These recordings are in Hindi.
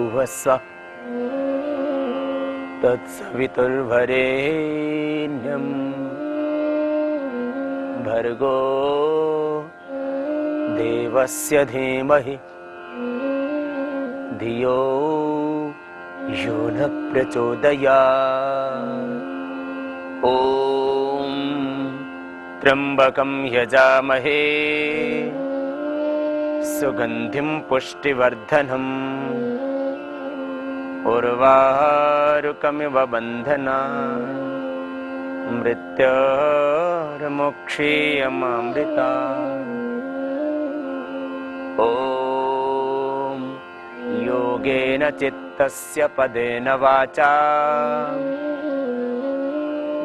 भूर्भुवस्सुवः तत्सवितुर्वरेण्यं भर्गो देवस्य धीमहि धियो यो न प्रचोदयात्। ॐ त्र्यंबकं यजामहे सुगंधिं पुष्टिवर्धनम् उर्वारुकमिव बन्धनान् मृत्योर्मुक्षीयमामृतात्। ॐ योगेन चित्तस्य पदेन वाचा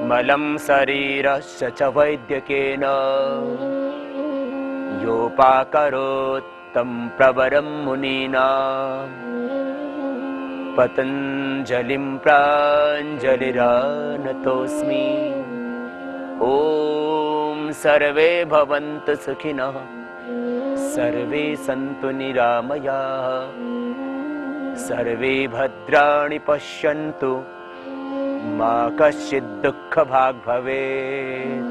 मलं शरीरस्य च वैद्यकेन योपाकरोत् तं प्रवरं मुनीनां पतञ्जलिं प्राञ्जलिरानतोऽस्मि। ॐ सर्वे भवन्तु सुखिनः सर्वे सन्तु निरामयाः सर्वे भद्राणि पश्यन्तु मा कश्चित् दुःखभाग् भवेत्।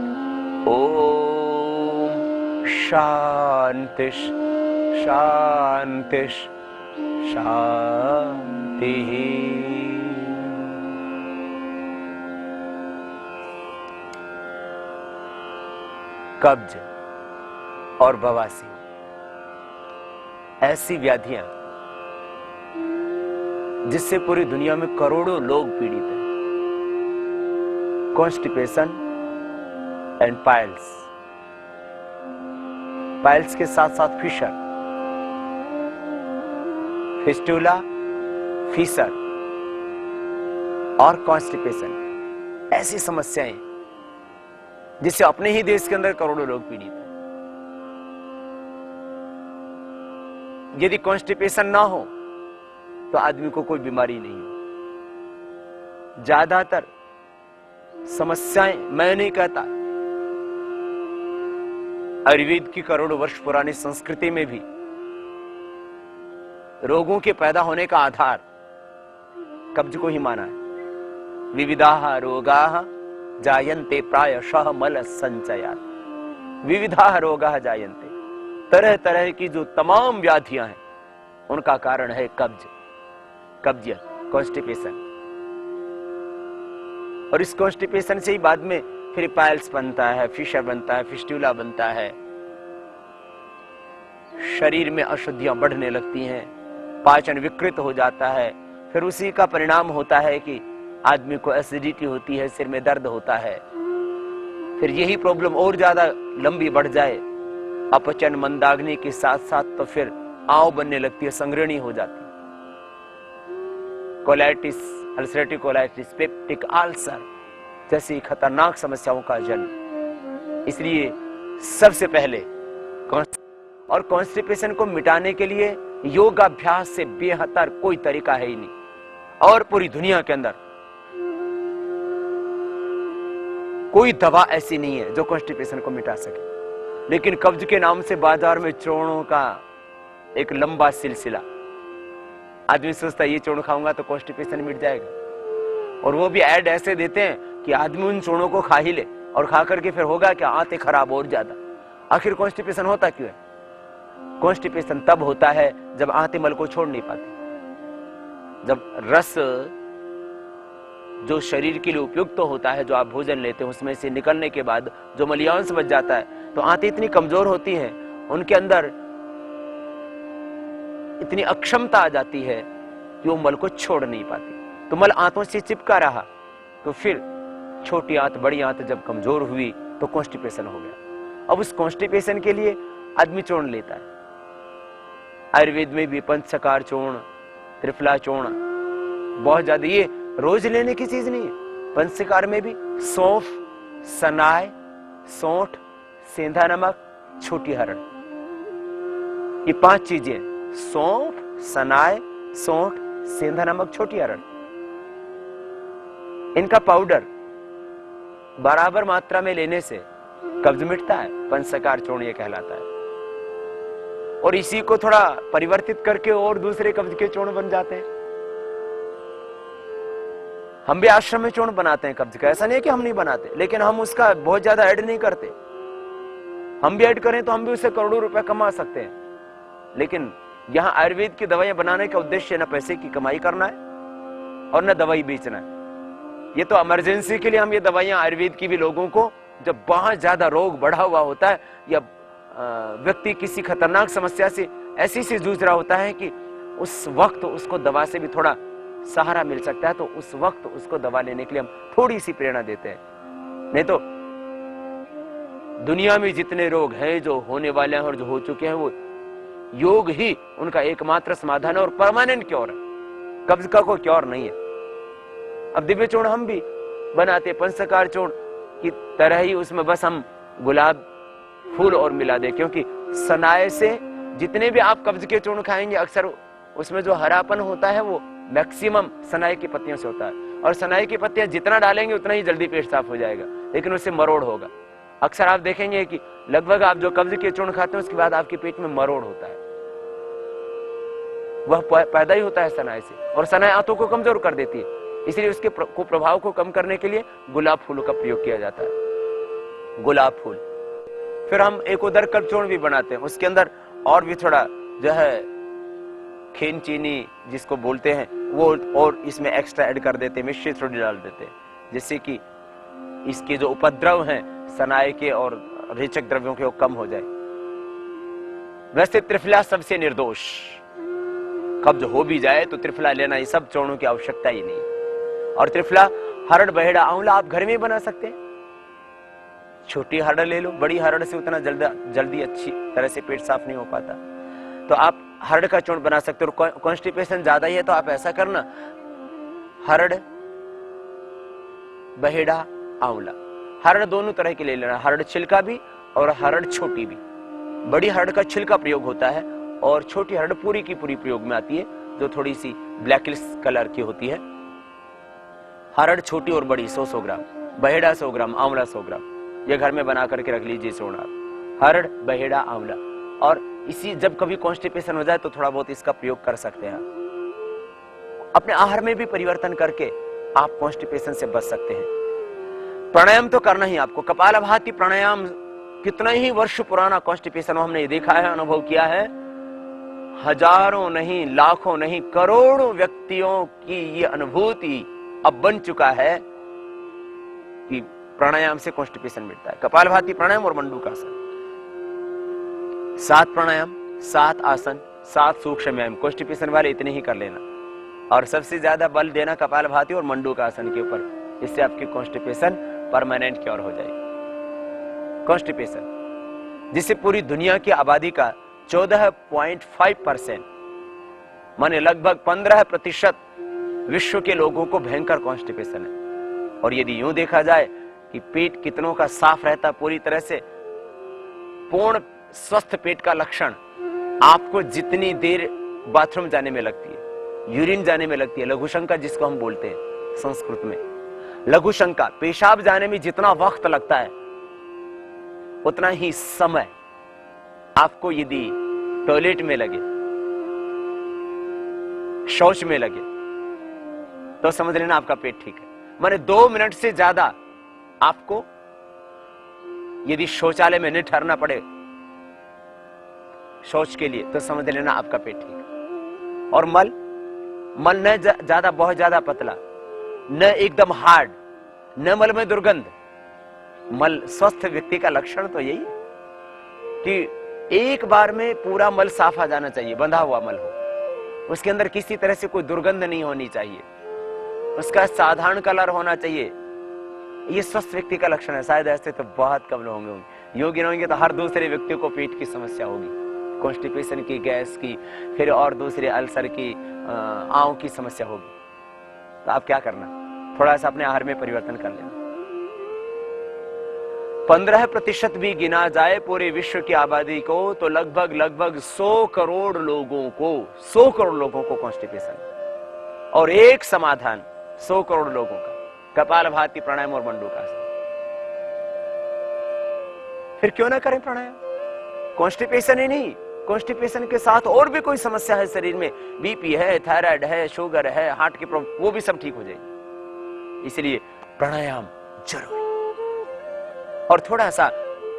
ॐ शान्ति शान्ति शान्तिः। कब्ज और बवासीर ऐसी व्याधियां जिससे पूरी दुनिया में करोड़ों लोग पीड़ित हैं। कॉन्स्टिपेशन एंड पाइल्स, पाइल्स के साथ साथ फिशर, फिस्टुला, फीसर और कॉन्स्टिपेशन, ऐसी समस्याएं जिससे अपने ही देश के अंदर करोड़ों लोग पीड़ित हैं। यदि कॉन्स्टिपेशन ना हो तो आदमी को कोई बीमारी नहीं हो। ज्यादातर समस्याएं, मैं नहीं कहता, आयुर्वेद की करोड़ों वर्ष पुरानी संस्कृति में भी रोगों के पैदा होने का आधार कब्ज को ही माना है। विविधाः रोगाः जायन्ते प्रायशः मल संचयात्। विविधाः रोगाः जायन्ते, तरह तरह की जो तमाम व्याधियां हैं उनका कारण है कब्ज, कब्जियत, कॉन्स्टिपेशन। और इस कॉन्स्टिपेशन से ही बाद में फिर पाइल्स बनता है, फिशर बनता है, फिस्टुला बनता है, शरीर में अशुद्धियां बढ़ने लगती हैं, पाचन विकृत हो जाता है। फिर उसी का परिणाम होता है कि आदमी को एसिडिटी होती है, सिर में दर्द होता है। फिर यही प्रॉब्लम और ज्यादा लंबी बढ़ जाए, अपचन, मंदाग्नि के साथ साथ तो फिर आंव बनने लगती है, संग्रहणी हो जाती है, colitis, ulcerative colitis, peptic ulcer जैसी खतरनाक समस्याओं का जन्म। इसलिए सबसे पहले और कॉन्स्टिपेशन को मिटाने के लिए योगाभ्यास से बेहतर कोई तरीका है ही नहीं। और पूरी दुनिया के अंदर कोई दवा ऐसी नहीं है जो कॉन्स्टिपेशन को मिटा सके। लेकिन कब्ज के नाम से बाजार में चूर्णों का एक लंबा सिलसिला। आदमी सोचता है ये चूर्ण खाऊंगा तो कॉन्स्टिपेशन मिट जाएगा, और वो भी ऐड ऐसे देते हैं कि आदमी उन चूर्णों को खा ही ले, और खा करके फिर होगा क्या, आंतें खराब और ज्यादा। आखिर कॉन्स्टिपेशन होता क्यों है? कॉन्स्टिपेशन तब होता है जब आंतें मल को छोड़ नहीं पाती, जब रस जो शरीर के लिए उपयुक्त तो होता है, जो आप भोजन लेते हैं, उसमें से निकलने के बाद जो मलियांश बच जाता है, तो आंतें इतनी कमजोर होती हैं, उनके अंदर इतनी अक्षमता आ जाती है कि वो मल को छोड़ नहीं पाती। तो मल आंतों से चिपका रहा, तो फिर छोटी आंत, बड़ी आंत जब कमजोर हुई तो कॉन्स्टिपेशन हो गया। अब उस कॉन्स्टिपेशन के लिए आदमी चूर्ण लेता है। आयुर्वेद में भी पंचकार चूर्ण, त्रिफला चूर्ण बहुत ज्यादा, ये रोज लेने की चीज नहीं है। पंचकार में भी सौंफ, सनाय, सौंठ, सेंधा नमक, छोटी हरड़, ये 5 चीजें, सौंफ, सनाय, सौंठ, सेंधा नमक, छोटी हरड़, इनका पाउडर बराबर मात्रा में लेने से कब्ज मिटता है। पंचकार चूर्ण ये कहलाता है। और इसी को थोड़ा परिवर्तित करके और दूसरे कब्ज के चूर्ण बन जाते हैं। हम भी आश्रम में चूर्ण बनाते हैं कब्ज का, ऐसा नहीं है कि हम नहीं बनाते, लेकिन हम उसका बहुत ज्यादा ऐड नहीं करते। हम भी ऐड करें तो हम भी उससे करोड़ों रुपए कमा सकते हैं, लेकिन यहाँ आयुर्वेद की दवाइयां बनाने का उद्देश्य न पैसे की कमाई करना है और न दवाई बेचना है। ये तो इमरजेंसी के लिए हम ये दवाइयां आयुर्वेद की भी लोगों को, जब बहुत ज्यादा रोग बढ़ा हुआ होता है या व्यक्ति किसी खतरनाक समस्या से ऐसी से जूझ रहा होता है कि उस वक्त उसको दवा से भी थोड़ा सहारा मिल सकता है, तो उस वक्त उसको दवा लेने के लिए हम थोड़ी सी प्रेरणा देते हैं। नहीं तो दुनिया में जितने रोग हैं जो होने वाले हैं और जो हो चुके हैं, वो योग ही उनका एकमात्र समाधान है और परमानेंट क्योर है। कब्ज का कोई क्योर नहीं है। अब दिव्य चूर्ण हम भी बनाते, पंचकार चूर्ण की तरह ही उसमें बस हम गुलाब फूल और मिला दे, क्योंकि सनाए से जितने भी आप कब्ज के चूर्ण खाएंगे अक्सर उसमें जो हरापन होता है वो मैक्सिमम सनाई की पत्तियों से होता है, और सनाई की पत्तियां जितना डालेंगे उतना ही जल्दी पेट साफ हो जाएगा, लेकिन उससे मरोड़ होगा। अक्सर आप देखेंगे कि लगभग आप जो कब्ज के चूर्ण खाते हैं उसके बाद आपके पेट में मरोड़ होता है, वह पैदा ही होता है सनाई से, और सनाई आंतों को कमजोर कर देती है। इसलिए उसके कुप्रभाव को कम करने के लिए गुलाब फूल का प्रयोग किया जाता है, गुलाब फूल। फिर हम एक उदर कल्प चूर्ण भी बनाते हैं, उसके अंदर और भी थोड़ा जो है खेन चीनी जिसको बोलते हैं वो और इसमें एक्स्ट्रा ऐड कर देते हैं, मिश्रित थोड़ी डाल देते हैं, जिससे कि इसके जो उपद्रव हैं सनाई के और रेचक द्रव्यों के वो कम हो जाए। वैसे त्रिफला सबसे निर्दोष, कब्ज हो भी जाए तो त्रिफला लेना, ये सब चूर्णों की आवश्यकता ही नहीं। और त्रिफला हरड़ बहेड़ा आंवला आप घर में बना सकते हैं। छोटी हरड़ ले लो, बड़ी हरड़ से उतना जल्दी अच्छी तरह से पेट साफ नहीं हो पाता, तो आप हरड़ का चूर्ण बना सकते हो। कॉन्स्टिपेशन ज्यादा ही है तो आप ऐसा करना, हरड़ बहेड़ा आंवला, हरड़ दोनों तरह के ले लेना, हरड़ छिलका भी और हरड़ छोटी भी। बड़ी हरड़ का छिलका प्रयोग होता है और छोटी हरड़ पूरी की पूरी प्रयोग में आती है, जो थोड़ी सी ब्लैकिश कलर की होती है। हरड़ छोटी और बड़ी 100 ग्राम, बहेड़ा 100 ग्राम, आंवला 100 ग्राम, ये घर में बना करके रख लीजिए चूर्ण आप, हरड़ बहेड़ा आंवला। और इसी जब कभी कॉन्स्टिपेशन हो जाए तो थोड़ा बहुत इसका प्रयोग कर सकते हैं। अपने आहार में भी परिवर्तन करके आप कॉन्स्टिपेशन से बच सकते हैं। प्राणायाम तो करना ही आपको, कपालभाति प्राणायाम कितना ही वर्ष पुराना कॉन्स्टिपेशन हमने देखा है, अनुभव किया है। हजारों नहीं, लाखों नहीं, करोड़ों व्यक्तियों की ये अनुभूति अब बन चुका है कि प्राणायाम से कॉन्स्टिपेशन मिटता है। कपालभाति प्राणायाम और मंडूकासन, 7 प्राणायाम, 7 आसन, 7 सूक्ष्म व्यायाम, कॉन्स्टिपेशन वाले इतने ही कर लेना, और सबसे ज्यादा बल देना कपालभाति और मंडूकासन के ऊपर। इससे आपकी कॉन्स्टिपेशन परमानेंट क्योर हो जाएगी। कॉन्स्टिपेशन जिससे पूरी दुनिया की आबादी का 14.5%, माने लगभग 15% विश्व के लोगों को भयंकर कॉन्स्टिपेशन है। और यदि यूं देखा जाए कि पेट कितनों का साफ रहता पूरी तरह से, पूर्ण स्वस्थ पेट का लक्षण आपको जितनी देर बाथरूम जाने में लगती है, यूरिन जाने में लगती है, लघुशंका जिसको हम बोलते हैं संस्कृत में, लघुशंका पेशाब जाने में जितना वक्त लगता है उतना ही समय आपको यदि टॉयलेट में लगे, शौच में लगे, तो समझ लेना आपका पेट ठीक है। माने 2 मिनट से ज्यादा आपको यदि शौचालय में नहीं ठहरना पड़े शौच के लिए, तो समझ लेना आपका पेट ठीक है। और मल न ज्यादा बहुत ज्यादा पतला, न एकदम हार्ड, न मल में दुर्गंध। मल स्वस्थ व्यक्ति का लक्षण तो यही है कि एक बार में पूरा मल साफ आ जाना चाहिए, बंधा हुआ मल हो, उसके अंदर किसी तरह से कोई दुर्गंध नहीं होनी चाहिए, उसका साधारण कलर होना चाहिए। ये स्वस्थ व्यक्ति का लक्षण है। शायद ऐसे तो बहुत कम लोग होंगे, योगी होंगे तो हर दूसरे व्यक्ति को पेट की समस्या होगी, कॉन्स्टिपेशन की, गैस की, फिर और दूसरे अल्सर की, आंव की समस्या होगी। तो आप क्या करना, थोड़ा सा अपने आहार में परिवर्तन कर लेना। 15% भी गिना जाए पूरे विश्व की आबादी को तो लगभग 100 करोड़ लोगों को कॉन्स्टिपेशन, और एक समाधान 100 करोड़ लोगों का, कपालभाति प्राणायाम और मंडूकासन। फिर क्यों ना करें प्राणायाम? कॉन्स्टिपेशन ही नहीं, कॉन्स्टिपेशन के साथ और भी कोई समस्या है शरीर में, बीपी है, थायराइड है, शुगर है, हार्ट की प्रॉब्लम, वो भी सब ठीक हो जाएगी। इसलिए प्राणायाम जरूरी। और थोड़ा सा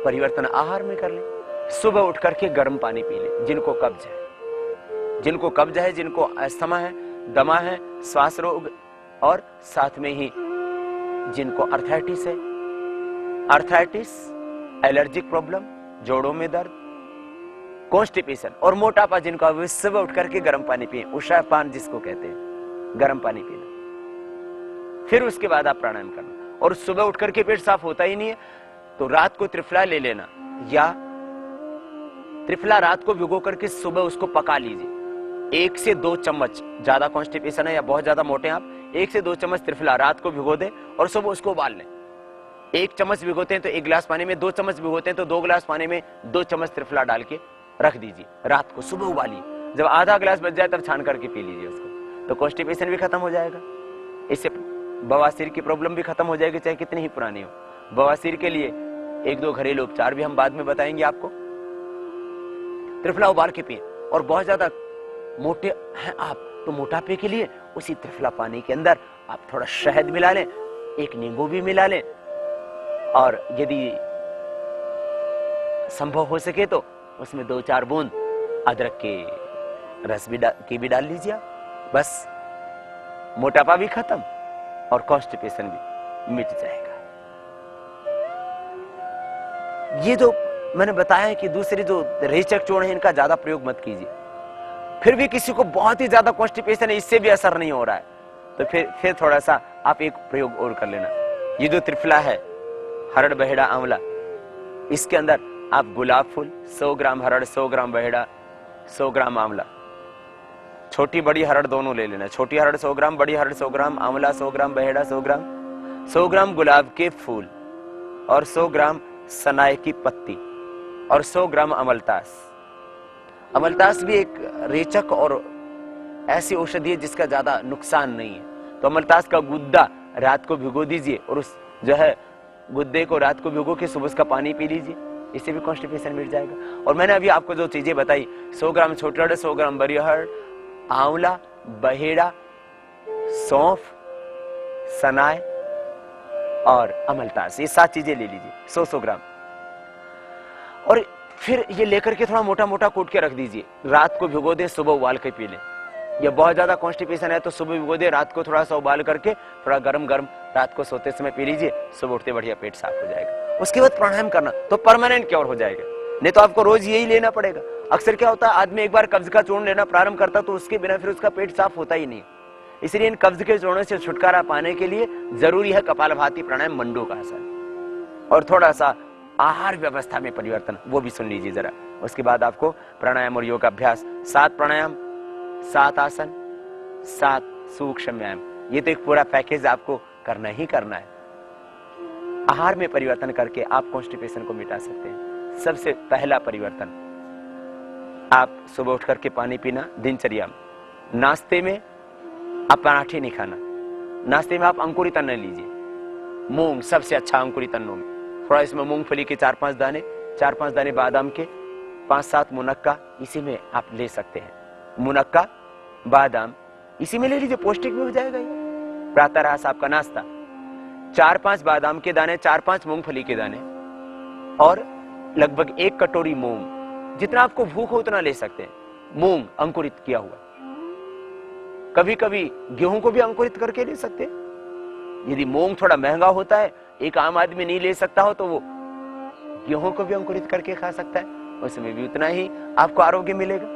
परिवर्तन आहार में कर ले। सुबह उठ करके गर्म पानी पी ले। जिनको कब्ज है, जिनको अस्थमा है, दमा है, श्वास रोग, और साथ में ही जिनको अर्थराइटिस, एलर्जिक प्रॉब्लम, जोड़ों में दर्द, कॉन्स्टिपेशन और मोटापा जिनको, वे सुबह उठ करके गर्म पानी पिए। उषा पान जिसको कहते हैं, गर्म पानी पीना। फिर उसके बाद आप प्राणायाम करना। और सुबह उठ करके पेट साफ होता ही नहीं है तो रात को त्रिफला ले लेना, या त्रिफला रात को भिगो करके सुबह उसको पका लीजिए। 1 से 2 चम्मच, ज्यादा कॉन्स्टिपेशन है या बहुत ज्यादा मोटे हैं आप, 1 से 2 चम्मच त्रिफला रात को भिगो दें और सुबह उसको उबाल लें। 1 चम्मच भिगोते हैं तो 1 गिलास पानी में, 2 चम्मच भिगोते हैं तो 2 गिलास पानी में 2 चम्मच त्रिफला डाल के रख दीजिए। रात को सुबह उबालिए, जब आधा गिलास बच जाए तब छान करके पी लीजिए उसको, तो कॉन्स्टिपेशन भी खत्म हो जाएगा। इससे बवासीर की प्रॉब्लम भी खत्म हो जाएगी, चाहे कितनी ही पुरानी हो। बवासीर के लिए 1-2 घरेलू उपचार भी हम बाद में बताएंगे आपको। त्रिफला उबाल के पिए। और बहुत ज्यादा मोटे हैं आप तो मोटापे के लिए उसी त्रिफला पानी के अंदर आप थोड़ा शहद मिला लें, 1 नींबू भी मिला लें, और यदि संभव हो सके तो उसमें 2-4 बूंद अदरक के रस भी डाल लीजिए। बस मोटापा भी खत्म और कॉन्स्टिपेशन भी मिट जाएगा। ये जो मैंने बताया कि दूसरे जो रेचक चूर्ण है इनका ज्यादा प्रयोग मत कीजिए। फिर भी किसी को बहुत ही ज्यादा कॉन्स्टिपेशन है, इससे भी असर नहीं हो रहा है, तो फिर थोड़ा सा आप एक प्रयोग और कर लेना। ये जो त्रिफला है, हरड़, बहेड़ा, आंवला, इसके अंदर आप गुलाब फूल 100 ग्राम, हरड़ 100 ग्राम, बहेड़ा 100 ग्राम, आंवला, छोटी बड़ी हरड़ दोनों ले लेना। छोटी हरड़ 100 ग्राम, बड़ी हरड़ 100 ग्राम, आंवला 100 ग्राम, बहेड़ा 100 ग्राम, 100 ग्राम गुलाब के फूल और 100 ग्राम सनाए की पत्ती और 100 ग्राम अमलतास। अमलतास भी एक रेचक और ऐसी औषधि है जिसका ज्यादा नुकसान नहीं है। तो अमलतास का गुद्दा रात को भिगो दीजिए और उस जो है गुद्दे को रात को भिगो के सुबह उसका पानी पी लीजिए, इससे भी कॉन्स्टिपेशन मिट जाएगा। और मैंने अभी आपको जो चीजें बताई, 100 ग्राम छोटी हरड़, 100 ग्राम बड़ी हरड़, आंवला, बहेड़ा, सौंफ, सनाए और अमलतास, ये 7 चीजें ले लीजिए 100-100 ग्राम। और फिर ये लेकर के थोड़ा मोटा मोटा कूट के रख दीजिए। रात को भिगो दें, सुबह उबाल के पी लें। या बहुत ज्यादा कॉन्स्टिपेशन है तो सुबह भिगो दें, रात को थोड़ा सा उबाल करके थोड़ा गरम गरम रात को सोते समय पी लीजिए, सुबह उठते बढ़िया पेट साफ हो जाएगा। उसके बाद प्राणायाम करना तो परमानेंट क्योर हो जाएगा, नहीं तो आपको रोज यही लेना पड़ेगा। अक्सर क्या होता है, आदमी एक बार कब्ज का चूर्ण लेना प्रारंभ करता तो उसके बिना फिर उसका पेट साफ होता ही नहीं। इसलिए इन कब्ज के चूर्णों से छुटकारा पाने के लिए जरूरी है कपालभाति प्राणायाम, मंडूकासन, और थोड़ा सा आहार व्यवस्था में परिवर्तन, वो भी सुन लीजिए जरा। उसके बाद आपको प्राणायाम और योगाभ्यास, 7 प्राणायाम, 7 आसन, 7 सूक्ष्म व्यायाम, ये तो एक पूरा पैकेज आपको करना ही करना है। आहार में परिवर्तन करके आप कॉन्स्टिपेशन को मिटा सकते हैं। सबसे पहला परिवर्तन, आप सुबह उठ करके पानी पीना दिनचर्या में। नाश्ते में आप पराठे नहीं खाना, नाश्ते में आप अंकुरित अन्न लीजिए। मूंग सबसे अच्छा अंकुरित अन्नों में, थोड़ा इसमें मूंगफली के 4-5 दाने, 4-5 दाने बादाम के, 5-7 मुनक्का इसी में आप ले सकते हैं। मुनक्का, बादाम इसी में ले लीजिए, पौष्टिक भी हो जाएगा ये। प्रातः रास आपका नाश्ता, 4-5 बादाम के दाने, 4-5 मूंगफली के दाने और लगभग 1 कटोरी मूंग, जितना आपको भूख हो उतना ले सकते हैं। मूंग अंकुरित किया हुआ, कभी कभी गेहूं को भी अंकुरित करके ले सकते हैं। यदि मूंग थोड़ा महंगा होता है, एक आम आदमी नहीं ले सकता हो, तो वो गेहूं को भी अंकुरित करके खा सकता है, उसमें भी उतना ही आपको आरोग्य मिलेगा।